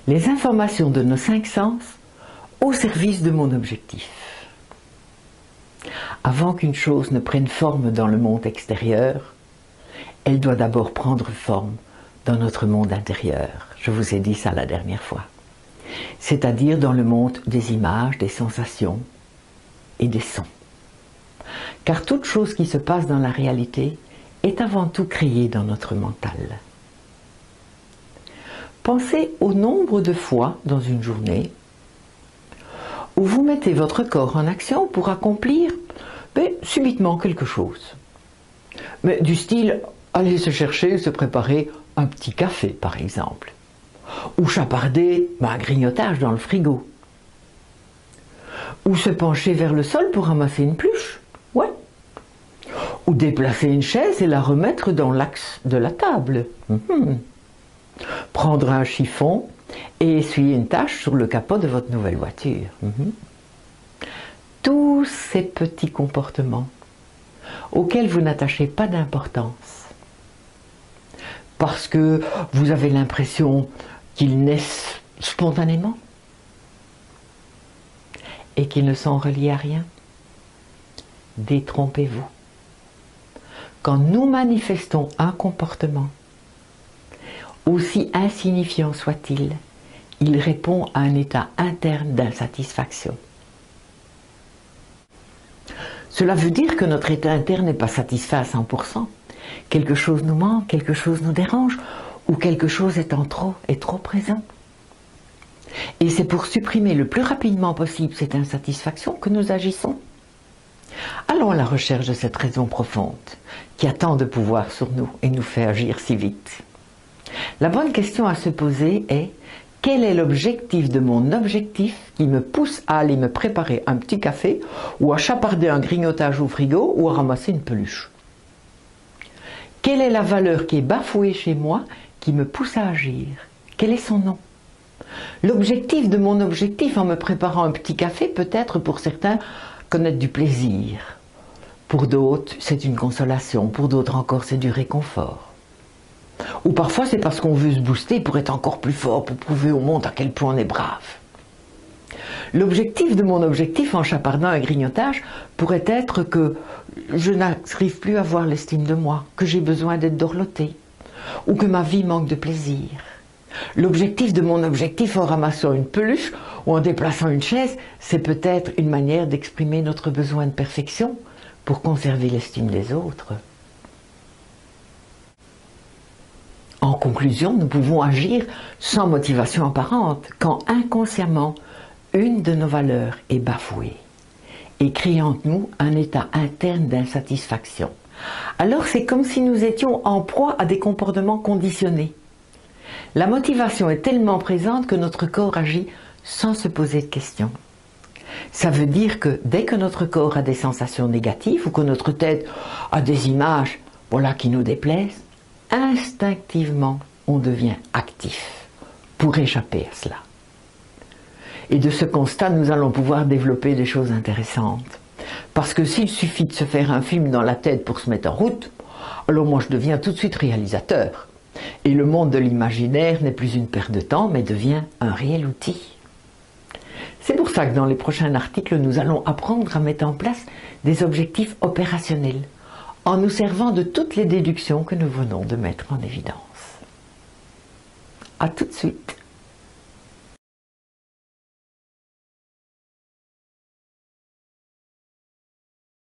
Les informations de nos 5 sens au service de mon objectif. Avant qu'une chose ne prenne forme dans le monde extérieur, elle doit d'abord prendre forme dans notre monde intérieur. Je vous ai dit ça la dernière fois. C'est-à-dire dans le monde des images, des sensations et des sons. Car toute chose qui se passe dans la réalité est avant tout créée dans notre mental. Pensez au nombre de fois dans une journée où vous mettez votre corps en action pour accomplir subitement quelque chose. Mais du style, aller se chercher, se préparer un petit café par exemple. Ou chaparder un grignotage dans le frigo. Ou se pencher vers le sol pour ramasser une pluche. Ouais. Ou déplacer une chaise et la remettre dans l'axe de la table. Prendre un chiffon et essuyer une tache sur le capot de votre nouvelle voiture. Tous ces petits comportements auxquels vous n'attachez pas d'importance parce que vous avez l'impression qu'ils naissent spontanément et qu'ils ne sont reliés à rien. Détrompez-vous. Quand nous manifestons un comportement, aussi insignifiant soit-il, il répond à un état interne d'insatisfaction. Cela veut dire que notre état interne n'est pas satisfait à 100%. Quelque chose nous manque, quelque chose nous dérange, ou quelque chose est trop présent. Et c'est pour supprimer le plus rapidement possible cette insatisfaction que nous agissons. Allons à la recherche de cette raison profonde, qui a tant de pouvoir sur nous et nous fait agir si vite. La bonne question à se poser est: quel est l'objectif de mon objectif qui me pousse à aller me préparer un petit café ou à chaparder un grignotage au frigo ou à ramasser une peluche? Quelle est la valeur qui est bafouée chez moi qui me pousse à agir? Quel est son nom? L'objectif de mon objectif en me préparant un petit café peut être pour certains connaître du plaisir. Pour d'autres, c'est une consolation. Pour d'autres encore, c'est du réconfort. Ou parfois, c'est parce qu'on veut se booster pour être encore plus fort, pour prouver au monde à quel point on est brave. L'objectif de mon objectif en chapardant un grignotage pourrait être que je n'arrive plus à avoir l'estime de moi, que j'ai besoin d'être dorlotée, ou que ma vie manque de plaisir. L'objectif de mon objectif en ramassant une peluche ou en déplaçant une chaise, c'est peut-être une manière d'exprimer notre besoin de perfection pour conserver l'estime des autres. En conclusion, nous pouvons agir sans motivation apparente quand inconsciemment une de nos valeurs est bafouée et crée en nous un état interne d'insatisfaction. Alors c'est comme si nous étions en proie à des comportements conditionnés. La motivation est tellement présente que notre corps agit sans se poser de questions. Ça veut dire que dès que notre corps a des sensations négatives ou que notre tête a des images qui nous déplaisent, instinctivement on devient actif pour échapper à cela. Et de ce constat, nous allons pouvoir développer des choses intéressantes. Parce que s'il suffit de se faire un film dans la tête pour se mettre en route, alors moi je deviens tout de suite réalisateur. Et le monde de l'imaginaire n'est plus une perte de temps, mais devient un réel outil. C'est pour ça que dans les prochains articles, nous allons apprendre à mettre en place des objectifs opérationnels, en nous servant de toutes les déductions que nous venons de mettre en évidence. À tout de suite.